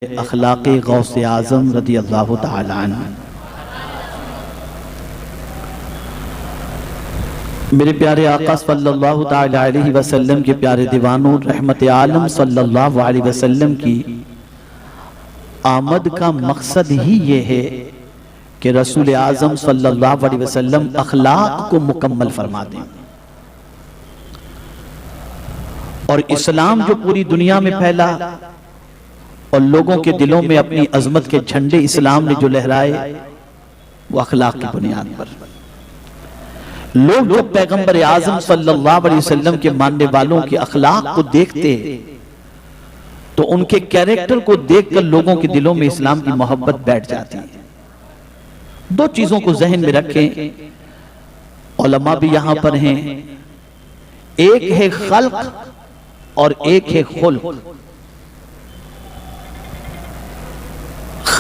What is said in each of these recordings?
اخلاق غوث اعظم رضی اللہ تعالی عنہ۔ میرے پیارے آقا صلی اللہ تعالی علیہ وسلم کے پیارے دیوانوں، رحمت عالم صلی اللہ علیہ وسلم کی آمد کا مقصد ہی یہ ہے کہ رسول اعظم صلی اللہ علیہ وسلم اخلاق کو مکمل فرما دیں، اور اسلام جو پوری دنیا میں پھیلا اور لوگوں کے دلوں میں اپنی عظمت کے جھنڈے اسلام نے جو لہرائے، وہ اخلاق کی بنیاد پر۔ لوگ جب پیغمبر اعظم صلی اللہ علیہ وسلم کے ماننے والوں کے اخلاق کو دیکھتے تو ان کے کیریکٹر کو دیکھ کر لوگوں کے دلوں میں اسلام کی محبت بیٹھ جاتی ہے۔ دو چیزوں کو ذہن میں رکھیں، علماء بھی یہاں پر ہیں، ایک ہے خلق اور ایک ہے خلق۔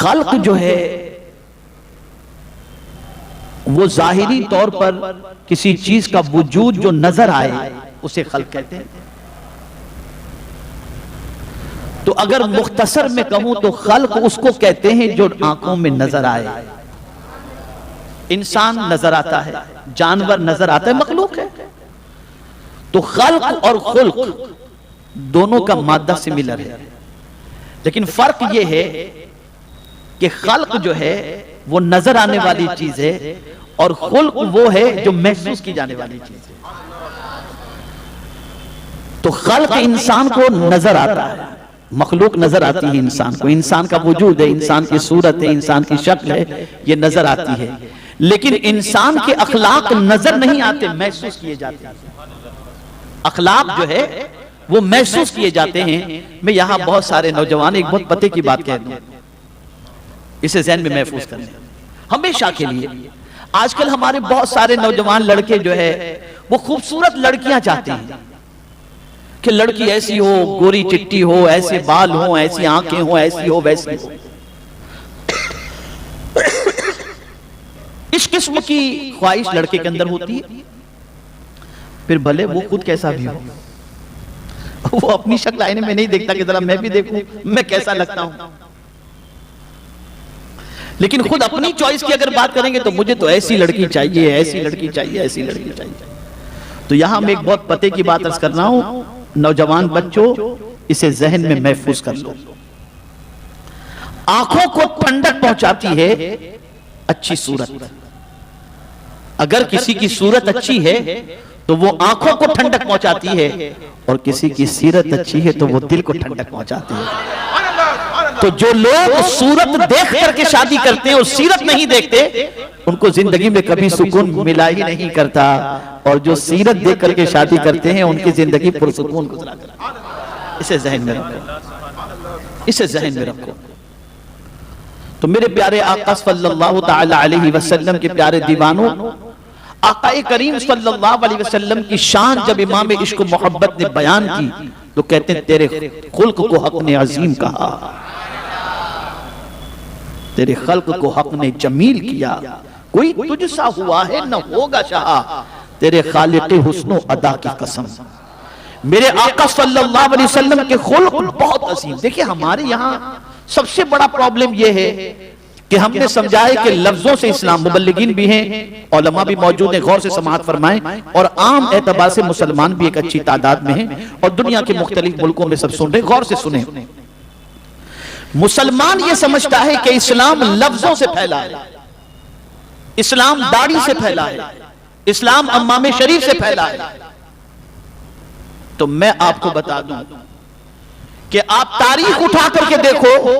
خلق جو ہے وہ ظاہری طور پر کسی چیز کا وجود جو نظر آئے اسے خلق کہتے ہیں۔ تو اگر مختصر میں کہوں تو خلق اس کو کہتے ہیں جو آنکھوں میں نظر آئے۔ انسان نظر آتا ہے، جانور نظر آتا ہے، مخلوق ہے۔ تو خلق اور خلق دونوں کا مادہ سملر ہے، لیکن فرق یہ ہے کہ خلق جو ہے وہ نظر آنے والی چیز ہے اور خلق وہ ہے جو محسوس کی جانے والی چیز ہے۔ تو خلق انسان کو نظر آتا ہے، مخلوق نظر آتی ہے انسان کو، انسان کا وجود ہے، انسان کی صورت ہے، انسان کی شکل ہے، یہ نظر آتی ہے۔ لیکن انسان کے اخلاق نظر نہیں آتے، محسوس کیے جاتے ہیں۔ اخلاق جو ہے وہ محسوس کیے جاتے ہیں۔ میں یہاں بہت سارے نوجوان ایک بہت پتے کی بات کہہ دوں، اسے ذہن میں محفوظ کر لیں ہمیشہ کے لیے۔ آج کل ہمارے بہت سارے نوجوان لڑکے جو ہے وہ خوبصورت لڑکیاں چاہتے ہیں کہ لڑکی ایسی ہو، گوری چٹی ہو، ایسے بال ہوں، ایسی آنکھیں ہوں، ایسی ہو، ویسی ہو۔ اس قسم کی خواہش لڑکے کے اندر ہوتی ہے، پھر بھلے وہ خود کیسا بھی ہو، وہ اپنی شکل آئینے میں نہیں دیکھتا کہ ذرا میں بھی دیکھوں میں کیسا لگتا ہوں، لیکن خود اپنی چوائس کی اگر بات کریں گے تو مجھے تو ایسی لڑکی چاہیے، ایسی لڑکی چاہیے، ایسی لڑکی چاہیے۔ تو یہاں میں ایک بہت پتے کی بات عرض کر رہا ہوں، نوجوان بچوں اسے ذہن میں محفوظ کر لو۔ آنکھوں کو ٹھنڈک پہنچاتی ہے اچھی صورت۔ اگر کسی کی صورت اچھی ہے تو وہ آنکھوں کو ٹھنڈک پہنچاتی ہے، اور کسی کی سیرت اچھی ہے تو وہ دل کو ٹھنڈک پہنچاتی ہے۔ تو جو لوگ صورت دیکھ کر کے شادی کرتے ہیں اور سیرت نہیں دیکھتے، ان کو زندگی میں کبھی سکون ملا ہی نہیں کرتا، اور جو سیرت دیکھ کر کے شادی کرتے ہیں ان کی زندگی پرسکون گزرا کرتی ہے۔ اسے ذہن میں رکھو، اسے ذہن میں رکھو۔ تو میرے پیارے آقا صلی اللہ تعالی علیہ وسلم کے پیارے دیوانوں، آقا کریم صلی اللہ علیہ وسلم کی شان جب امام عشق و محبت نے بیان کی تو کہتے ہیں تیرے خلق کو حق نے عظیم کہا، تیرے خلق کو حق نے جمیل کیا، کوئی تجھ سا ہوا ہے نہ ہوگا شاہ، تیرے خالق حسن و ادا کی قسم۔ میرے آقا صلی اللہ علیہ وسلم کے خلق بہت عظیم۔ دیکھیں ہمارے یہاں سب سے بڑا پرابلم یہ ہے کہ ہم نے سمجھا ہے کہ لفظوں سے اسلام، مبلغین بھی ہیں، علماء بھی موجود ہیں، غور سے سماعت فرمائیں، اور عام اعتبار سے مسلمان بھی ایک اچھی تعداد میں ہیں اور دنیا کے مختلف ملکوں میں سب سن رہے، غور سے سنیں۔ مسلمان یہ سمجھتا ہے کہ اسلام لفظوں سے پھیلا ہے، اسلام داڑھی سے پھیلا ہے، اسلام امام شریف سے پھیلا ہے۔ تو میں آپ کو بتا دوں کہ آپ تاریخ اٹھا کر کے دیکھو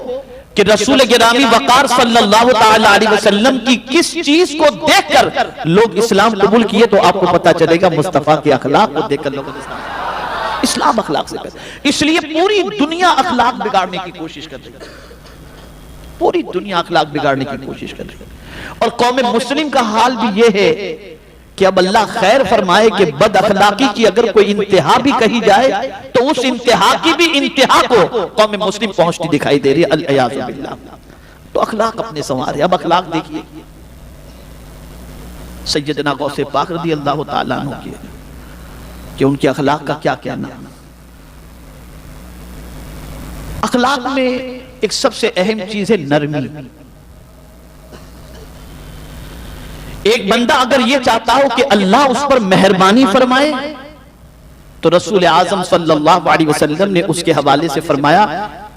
کہ رسول گرامی وقار صلی اللہ تعالی علیہ وسلم کی کس چیز کو دیکھ کر لوگ اسلام قبول کیے، تو آپ کو پتا چلے گا مصطفیٰ کے اخلاق کو دیکھ کر لوگوں نے اسلام اخلاق سے کر۔ اس لیے پوری دنیا اخلاق بگاڑنے کی کوشش کر رہی ہے، پوری دنیا اخلاق بگاڑنے کی کوشش کر رہی ہے، اور قوم مسلم کا حال بھی یہ ہے کہ اب اللہ خیر فرمائے کہ بد اخلاقی کی اگر کوئی انتہا بھی کہی جائے تو اس انتہا کی بھی انتہا کو قوم مسلم پہنچتی دکھائی دے رہی ہے، العیاذ باللہ۔ تو اخلاق اپنے سنوارے۔ اب اخلاق دیکھیے سیدنا غوث پاک رضی اللہ تعالیٰ عنہ کی کہ ان کے اخلاق کا کیا کہنا۔ اخلاق میں ایک سب سے اہم چیز ہے نرمی. ایک بندہ اگر یہ چاہتا ہو کہ اللہ اس پر مہربانی فرمائے تو رسول اعظم صلی اللہ علیہ وسلم نے اس کے حوالے سے فرمایا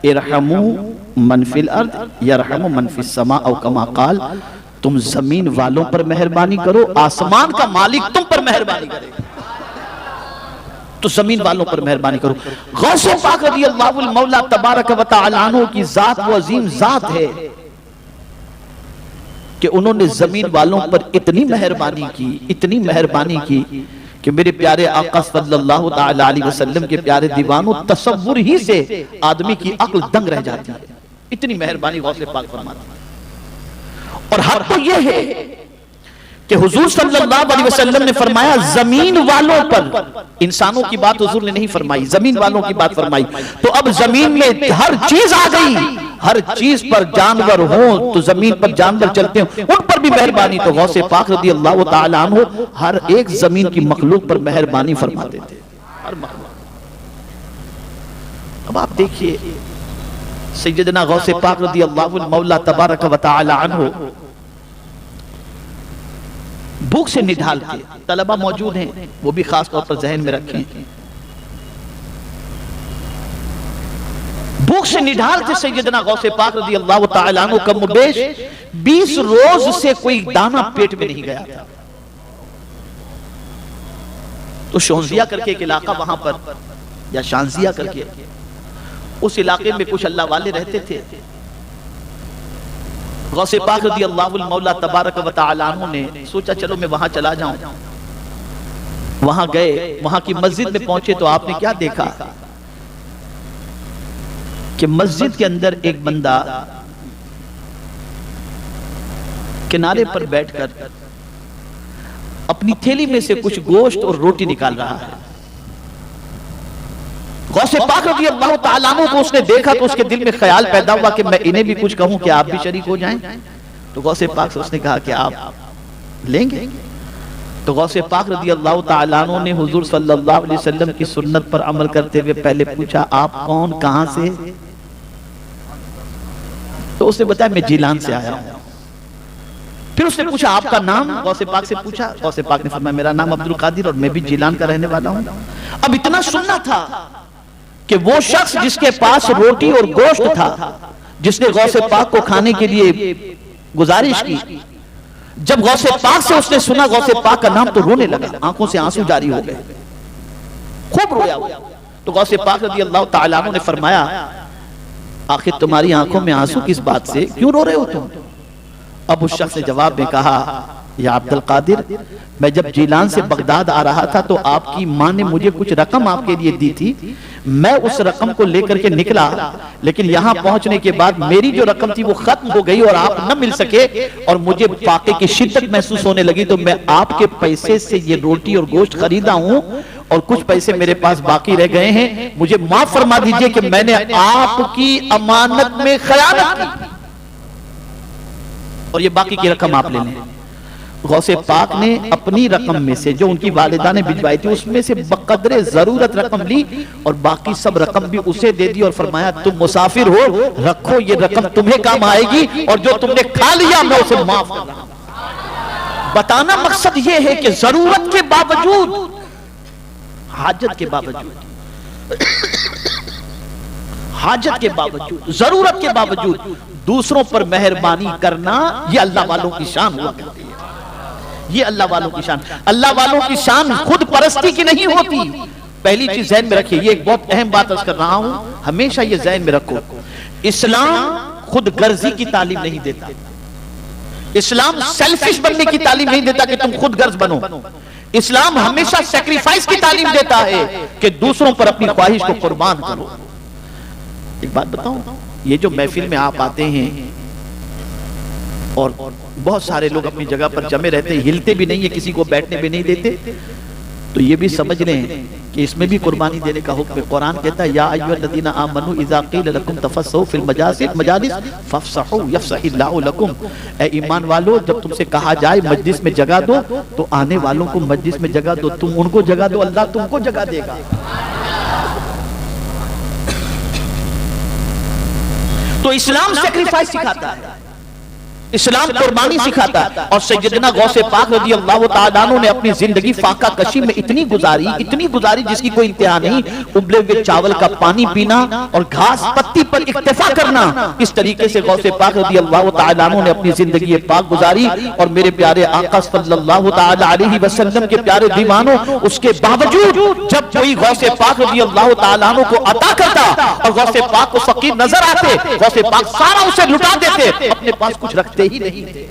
ارحموا من فی الارض یرحم من فی السماء او کما قال، تم زمین والوں پر مہربانی کرو، آسمان کا مالک تم پر مہربانی کرے تو زمین والوں پر مہربانی کرو. غوث پاک رضی اللہ المولا تبارک و تعالی عنہ کی ذات وہ عظیم ذات ہے کہ انہوں نے زمین والوں پر اتنی مہربانی کی کہ میرے پیارے آقا صلی اللہ تعالی علیہ وسلم کے پیارے دیوانوں، تصور ہی سے آدمی کی عقل دنگ رہ جاتی ہے، اتنی مہربانی غوث پاک فرماتے ہیں. اور حق تو یہ ہے کہ حضور صلی اللہ علیہ وسلم نے فرمایا زمین والوں پر، انسانوں کی بات حضور نے نہیں فرمائی، زمین والوں کی بات فرمائی. تو اب زمین میں ہر چیز آ گئی، ہر چیز پر جانور ہوں تو زمین پر جانور چلتے ہوں ان پر بھی مہربانی. تو غوث پاک رضی اللہ تعالی عنہ ہر ایک زمین کی مخلوق پر مہربانی فرماتے تھے، ہر مخلوق. اب آپ دیکھیے سیدنا غوث پاک رضی اللہ المولا تبارک و تعالی عنہ بھوک سے نڈھالتے. طلبہ موجود ہیں وہ بھی خاص طور پر ذہن میں رکھیں، بھوک سے نڈھالتے سیدنا غوث پاک رضی اللہ تعالی عنہ کم و بیش 20 روز سے کوئی دانہ پیٹ میں نہیں گیا تھا. تو شونزیہ کر کے ایک علاقہ وہاں پر، یا شانزیہ کر کے، اس علاقے میں کچھ اللہ والے رہتے تھے. غوث پاک رضی اللہ المولا تبارک و تعالی عنہ نے سوچا چلو میں وہاں چلا جاؤں. وہاں گئے، وہاں کی مسجد میں پہنچے تو آپ نے کیا دیکھا کہ مسجد کے اندر ایک بندہ کنارے پر بیٹھ کر اپنی تھیلی میں سے کچھ گوشت اور روٹی نکال رہا ہے. غوث پاک رضی اللہ تعالیٰ عنہ کو اس نے دیکھا تو اس کے دل میں خیال پیدا ہوا کہ میں انہیں بھی کچھ کہوں کہ آپ بھی شریک ہو جائیں. تو غوث پاک سے اس نے کہا کہ آپ لیں گے؟ تو غوث پاک رضی اللہ تعالیٰ عنہ نے حضور صلی اللہ علیہ وسلم کی سنت پر عمل کرتے ہوئے پہلے پوچھا آپ کون، کہاں سے؟ تو اس نے بتایا میں جیلان سے آیا ہوں. پھر اس نے پوچھا آپ کا نام؟ غوث پاک سے پوچھا. غوث پاک نے فرمایا میرا نام عبد القادر اور میں بھی جیلان کا رہنے والا ہوں. اب اتنا سننا تھا کہ وہ شخص جس کے پاس روٹی اور گوشت تھا، جس نے غوث پاک کو کھانے کے لیے گزارش کی، جب غوث پاک سے اس نے سنا غوث پاک کا نام تو رونے لگا، آنکھوں سے آنسو جاری ہو گئے، خوب رویا. تو غوث پاک رضی اللہ تعالیٰ عنہ نے فرمایا آخر تمہاری آنکھوں میں آنسو کس بات سے، کیوں رو رہے ہو تم؟ اب اس شخص نے جواب میں کہا یا عبد القادر، میں جب جیلان سے بغداد آ رہا تھا تو آپ کی ماں نے مجھے کچھ رقم آپ کے لیے دی تھی، میں اس رقم کو لے کر کے نکلا، لیکن یہاں پہنچنے کے بعد میری جو رقم تھی وہ ختم ہو گئی اور آپ نہ مل سکے اور مجھے فاقے کی شدت محسوس ہونے لگی، تو میں آپ کے پیسے سے یہ روٹی اور گوشت خریدا ہوں اور کچھ پیسے میرے پاس باقی رہ گئے ہیں، مجھے معاف فرما دیجئے کہ میں نے آپ کی امانت میں خیانت کی اور یہ باقی کی رقم آپ لے لیں. غوث پاک نے اپنی رقم میں سے جو ان کی والدہ نے بھجوائی تھی اس میں سے بقدر ضرورت رقم لی اور باقی سب رقم بھی اسے دے دی اور فرمایا تم مسافر ہو، رکھو یہ رقم تمہیں کام آئے گی اور جو تم نے کھا لیا میں اسے معاف کر رہا ہوں. بتانا مقصد یہ ہے کہ ضرورت کے باوجود، حاجت کے باوجود، حاجت کے باوجود، ضرورت کے باوجود دوسروں پر مہربانی کرنا یہ اللہ والوں کی شان ہوا کرتی ہے. یہ اللہ والوں کی شان، اللہ والوں کی شان خود پرستی کی نہیں ہوتی. پہلی چیز ذہن میں رکھیے، یہ ایک بہت اہم بات عرض کر رہا ہوں، ہمیشہ یہ ذہن میں رکھو، اسلام خود غرضی کی تعلیم نہیں دیتا، اسلام سیلفش بننے کی تعلیم نہیں دیتا کہ تم خود غرض بنو. اسلام ہمیشہ سیکریفائس کی تعلیم دیتا ہے کہ دوسروں پر اپنی خواہش کو قربان کرو. ایک بات بتاؤں، یہ جو محفل میں آپ آتے ہیں اور بہت سارے لوگ اپنی جگہ پر جمے رہتے ہیں، ہلتے بھی نہیں ہیں، کسی کو بیٹھنے بھی نہیں دیتے، تو یہ بھی سمجھ لیں کہ اس میں بھی قربانی دینے کا حکم ہے. قرآن کہتا ہے یا ایھا الذین آمنوا اذا قیل لکم تفسحوا فی المجالس فافسحوا یفسح اللہ لکم. اے ایمان والو جب تم سے کہا جائے مجلس میں جگہ دو تو آنے والوں کو مجلس میں جگہ دو، تم ان کو جگہ دو اللہ تم کو جگہ دے گا. تو اسلام سیکریفائس سکھاتا ہے، اسلام قربانی سکھاتا ہے. اور سیدنا غوث پاک رضی اللہ تعالیٰ عنہ نے اپنی زندگی فاقہ کشی میں اتنی گزاری جس کی کوئی انتہا نہیں. ابلے ہوئے چاول کا پانی پینا اور گھاس پتی پر اکتفا کرنا، اس طریقے سے غوث پاک رضی اللہ تعالیٰ عنہ نے اپنی زندگی پاک گزاری. اور میرے پیارے آقا صلی اللہ تعالیٰ علیہ وسلم کے پیارے دیوانوں، اس کے باوجود جب کوئی غوث پاک رضی اللہ تعالیٰ عنہ کو عطا کرتا اور غوث پاک کو فقیر نظر آتے، غوث پاک سارا اسے لٹا دیتے، اپنے پاس کچھ رکھتے ہی نہیں تھے.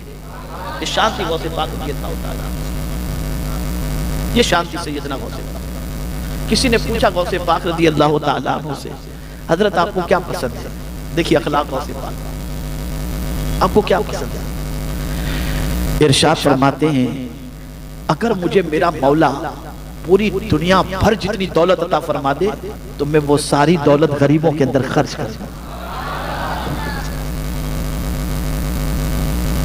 یہ شانتی غوث پاک رضی اللہ تعالیٰ، یہ شانتی سیدنا غوث پاک. کسی نے پوچھا غوث پاک رضی اللہ تعالیٰ عنہ سے، حضرت آپ کو کیا پسند ہے؟ دیکھیے اخلاق غوث پاک، آپ کو کیا پسند ہے؟ ارشاد فرماتے ہیں اگر مجھے میرا مولا پوری دنیا بھر جتنی دولت عطا فرما دے تو میں وہ ساری دولت غریبوں کے اندر خرچ کر دوں.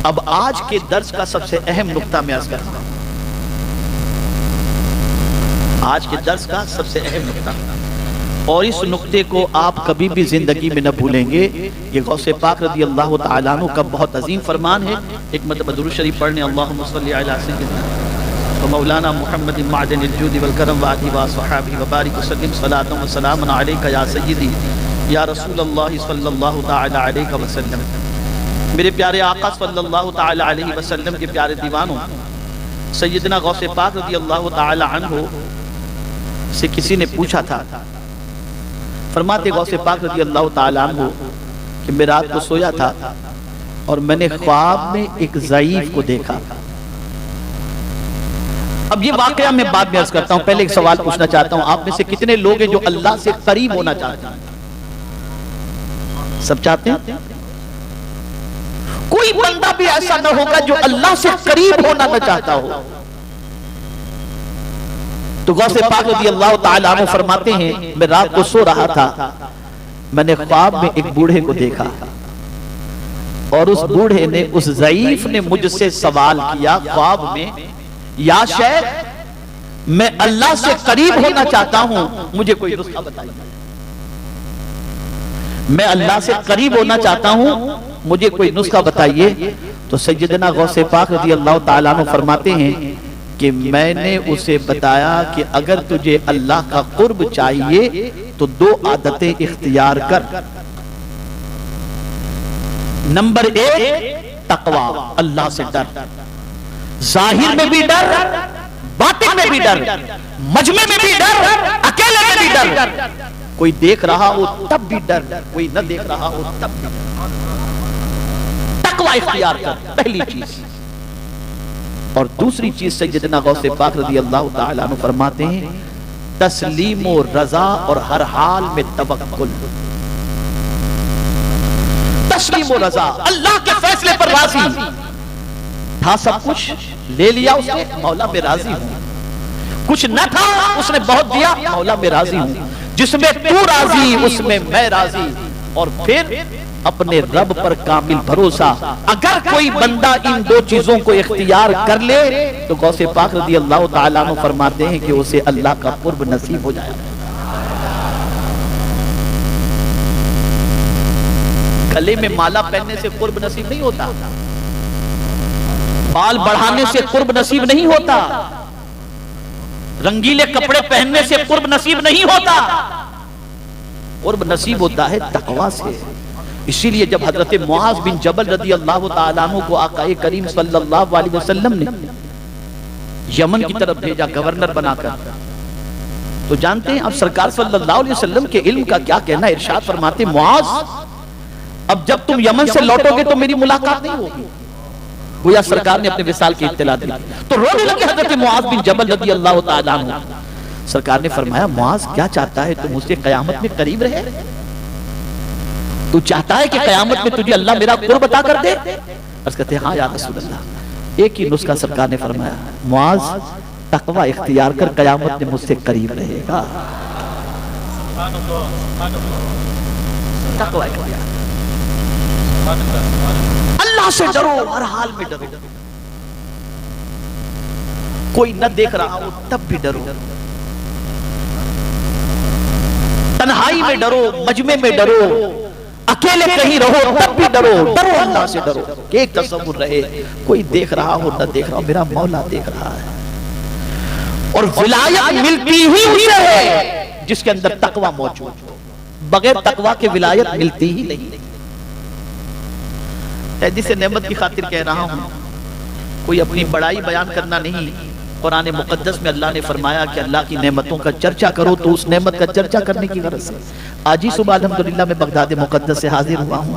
اب آج کے درس کا سب سے اہم نقطہ میں عرض کرتا ہوں، آج کے درس کا سب سے اہم نقطہ، اور اس نقطے کو آپ کبھی بھی زندگی میں نہ بھولیں گے. یہ غوث پاک رضی اللہ تعالیٰ عنہ کا بہت عظیم فرمان ہے. ایک مرتبہ درود شریف پڑھنے، اللہم صلی علی سیدنا و مولانا محمد معدن الجود والکرم وآلہ وصحبہ وبارک وسلم صلاۃ و سلام علیک یا سیدی یا رسول اللہ صلی اللہ تعالی علیہ وسلم. میرے پیارے آقا صلی اللہ تعالی علیہ وسلم کے پیارے دیوانوں، سیدنا غوث پاک رضی اللہ تعالی عنہ سے کسی نے پوچھا تھا. فرماتے غوث پاک رضی اللہ تعالی عنہ کہ میں رات کو سویا تھا اور میں نے خواب میں ایک ضعیف کو دیکھا. اب یہ واقعہ میں بعد میں عرض کرتا ہوں، پہلے ایک سوال پوچھنا چاہتا ہوں، آپ میں سے کتنے لوگ ہیں جو اللہ سے قریب ہونا چاہتے ہیں؟ سب چاہتے ہیں؟ کوئی بندہ بھی ایسا نہ ہوگا جو اللہ سے قریب ہونا نہ چاہتا ہو. تو غوث پاک رضی اللہ تعالیٰ عنہ فرماتے ہیں میں رات کو سو رہا تھا، میں نے خواب میں ایک بوڑھے کو دیکھا اور اس بوڑھے نے، اس ضعیف نے مجھ سے سوال کیا خواب میں، یا شیخ میں اللہ سے قریب ہونا چاہتا ہوں، مجھے کوئی نسخہ بتائیے. میں اللہ سے قریب ہونا چاہتا ہوں، مجھے کوئی نسخہ بتائیے. تو سیدنا غوث پاک رضی اللہ تعالیٰ عنہ فرماتے ہیں کہ میں نے اسے بتایا کہ اگر تجھے اللہ کا قرب چاہیے تو 2 عادتیں اختیار کر. نمبر 1 تقوی، اللہ سے ڈر، ظاہر میں بھی ڈر، باطن میں بھی ڈر، مجمع میں بھی ڈر، اکیلے میں بھی ڈر. کوئی دیکھ رہا ہو تب بھی ڈر، کوئی نہ دیکھ رہا ہو تب بھی ڈر. تقوی اختیار کر، پہلی چیز. اور دوسری چیز سیدنا غوث پاک رضی اللہ تعالیٰ عنہ فرماتے ہیں تسلیم و رضا اور ہر حال میں توکل. تسلیم و رضا، اللہ کے فیصلے پر راضی تھا، سب کچھ لے لیا اس نے، مولا میں راضی ہوں. کچھ نہ تھا اس نے بہت دیا، مولا میں راضی ہوں. جس میں تو راضی اس میں میں راضی. اور پھر اپنے رب پر کامل بھروسہ. اگر کوئی بندہ ان 2 چیزوں کو اختیار کر لے تو غوث پاک رضی اللہ تعالیٰ عنہ فرماتے ہیں کہ اسے اللہ کا قرب نصیب ہو جائے. گلے میں مالا پہننے سے قرب نصیب نہیں ہوتا، بال بڑھانے سے قرب نصیب نہیں ہوتا، رنگیلے کپڑے پہننے سے قرب نصیب نہیں ہوتا. قرب نصیب ہوتا ہے تقوی سے. اسی لیے جب حضرت معاذ بن جبل رضی اللہ تعالیٰ عنہ کو آقا کریم صلی اللہ علیہ وسلم نے یمن کی طرف بھیجا گورنر بنا کر، تو جانتے ہیں اب سرکار صلی اللہ علیہ وسلم کے علم کا کیا کہنا. ارشاد فرماتے معاذ اب جب تم یمن سے لوٹو گے تو میری ملاقات نہیں ہوگی. گویا سرکار نے اپنے وصال کی اطلاع دی تو رونے لگے حضرت معاذ بن جبل رضی اللہ تعالیٰ عنہ. سرکار نے فرمایا معاذ کیا چاہتا ہے تو مجھ سے قیامت میں قریب رہے؟ تو چاہتا ہے کہ قیامت میں تجھے اللہ میرا قرب عطا کر دے؟ عرض کہتے ہیں ہاں یا رسول اللہ. ایک ہی نسخہ سرکار نے فرمایا معاذ تقوی اختیار کر، قیامت میں مجھ سے قریب رہے گا. تقوی اختیار، اللہ سے ڈرو، ہر حال میں ڈرو. کوئی نہ دیکھ رہا ہو تب بھی ڈرو، تنہائی میں ڈرو، مجمع میں ڈرو، اکیلے کہیں رہو تب بھی ڈرو، ڈرو اللہ سے ڈرو کہ ایک تصور رہے کوئی دیکھ رہا ہو نہ دیکھ رہا ہو، میرا مولا دیکھ رہا ہے۔ اور ولایت ملتی ہی اسے ہے جس کے اندر تقوی موجود ہو، بغیر تقوی کے ولایت ملتی ہی نہیں۔ حدیث نعمت کی خاطر کہہ رہا ہوں، کوئی اپنی بڑائی بیان کرنا نہیں۔ قرآن مقدس میں اللہ نے فرمایا کہ اللہ کی نعمتوں کا چرچا کرو، تو اس نعمت کا چرچا کرنے کی غرض ہے۔ آج ہی صبح الحمدللہ میں بغداد مقدس سے حاضر ہوا ہوں۔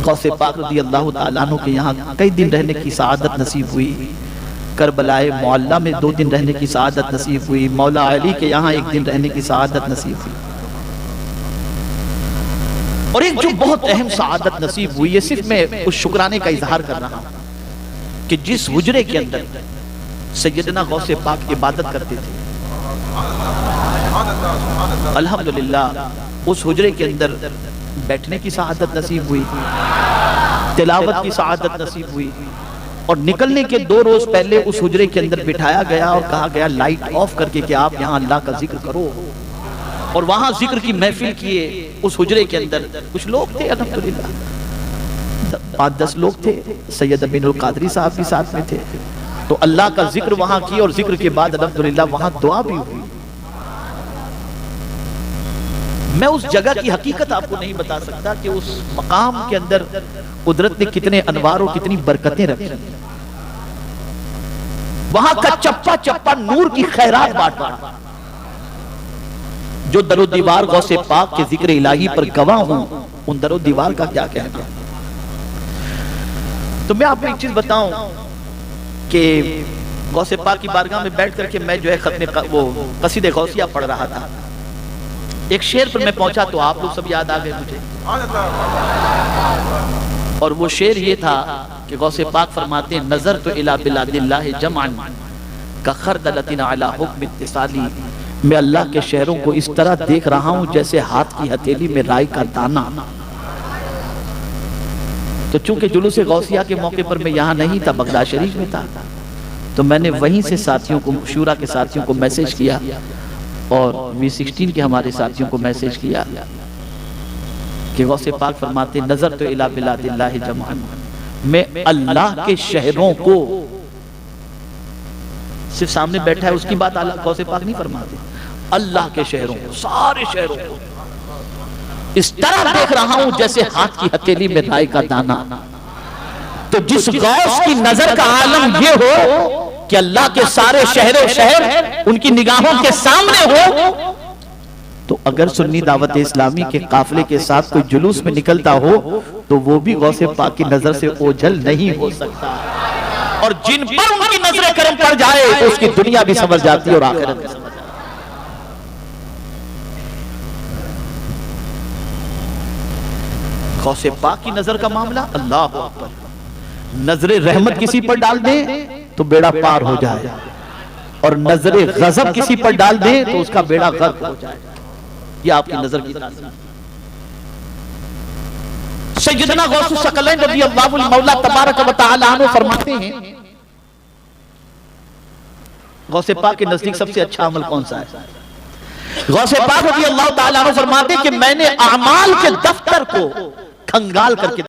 غوث پاک رضی اللہ تعالیٰ عنہ کے یہاں کئی دن رہنے کی سعادت نصیب ہوئی۔ کربلائے معلیٰ میں 2 دن رہنے کی سعادت نصیب ہوئی۔ مولا علی کے یہاں 1 دن رہنے کی سعادت نصیب ہوئی۔ اور ایک جو بہت اہم سعادت نصیب ہوئی ہے، صرف میں اس شکرانے کا اظہار کر رہا ہوں کہ جس حجرے کے اندر سیدنا غوث پاک عبادت کرتے تھے، الحمدللہ اس حجرے کے اندر بیٹھنے کی سعادت نصیب ہوئی، تلاوت کی سعادت نصیب ہوئی، اور نکلنے کے 2 روز پہلے اس حجرے کے اندر بٹھایا گیا اور کہا گیا لائٹ آف کر کے کہ آپ یہاں اللہ کا ذکر کرو، اور وہاں ذکر کی محفل کیے۔ اس حجرے کے اندر کچھ لوگ تھے، الحمدللہ 5-10 لوگ تھے، سید امین القادری صاحب بھی ساتھ میں تھے، تو اللہ کا ذکر وہاں کی، اور ذکر کے بعد الحمدللہ وہاں دعا بھی ہوئی۔ میں اس جگہ کی حقیقت آپ کو نہیں بتا سکتا کہ اس مقام کے اندر قدرت نے کتنے انوار اور کتنی برکتیں رکھی۔ وہاں کا چپا چپا نور کی خیرات بانٹ رہا۔ جو در و دیوار غوث پاک کے ذکر الہی پر گواہ ہوں، ان در و دیوار کا کیا کہنا۔ تو میں آپ کو ایک چیز بتاؤں کہ غوث پاک کی بارگاہ میں بیٹھ کر کے میں جو ہے قصید غوثیہ پڑھ رہا تھا، ایک شعر پر میں پہنچا تو آپ لوگ سب یاد آ گئے مجھے، اور وہ شعر یہ تھا کہ غوث پاک فرماتے ہیں نظر تو الی بلاد اللہ جمعا کا خردلۃ علی حکم اتصالی، میں اللہ کے شہروں کو اس طرح دیکھ رہا ہوں جیسے ہاتھ کی ہتھیلی میں رائی کا دانہ۔ تو چونکہ جلوس غوثیہ کے موقع پر میں یہاں نہیں تھا، بغداد شریف میں تھا، تو میں نے وہیں سے ساتھیوں کو، شورا کے ساتھیوں کو میسج کیا، اور V16 کے ہمارے ساتھیوں کو میسج کیا کہ غوث پاک فرماتے نظر تو الی بلاد اللہ جمعا، میں اللہ کے شہروں کو، صرف سامنے بیٹھا ہے اس کی بات غوث پاک نہیں فرماتے، اللہ کے شہروں کو، سارے شہروں کو اس طرح دیکھ رہا ہوں جیسے ہاتھ کی ہتھیلی میں رائی کا دانہ۔ تو جس غوث کی نظر کا عالم یہ ہو کہ اللہ کے سارے شہر ان کی نگاہوں کے سامنے ہو، تو اگر سنی دعوت اسلامی کے قافلے کے ساتھ کوئی جلوس میں نکلتا ہو تو وہ بھی غوث پاک کی نظر سے اوجھل نہیں ہو سکتا، اور جن پر ان کی نظر کرم پڑ جائے تو اس کی دنیا بھی سمجھ جاتی ہے اور آخرت بھی سمجھ جاتی ہے۔ غوث پاک کی نظر کا معاملہ اللہ اکبر، نظر رحمت کسی پر ڈال دیں تو بیڑا پار ہو جائے، اور نظر غضب کسی پر ڈال دیں تو اس کا بیڑا غرق ہو جائے۔ یہ آپ کی نظر کی تاثیر۔ سیدنا غوث الثقلین رضی اللہ المولا تبارک و تعالی عنہ فرماتے ہیں غوث پاک کے نزدیک سب سے اچھا عمل کون سا ہے؟ غوث پاک رضی اللہ تعالی عنہ فرماتے ہیں کہ میں نے اعمال کے دفتر کو کھنگال کر کے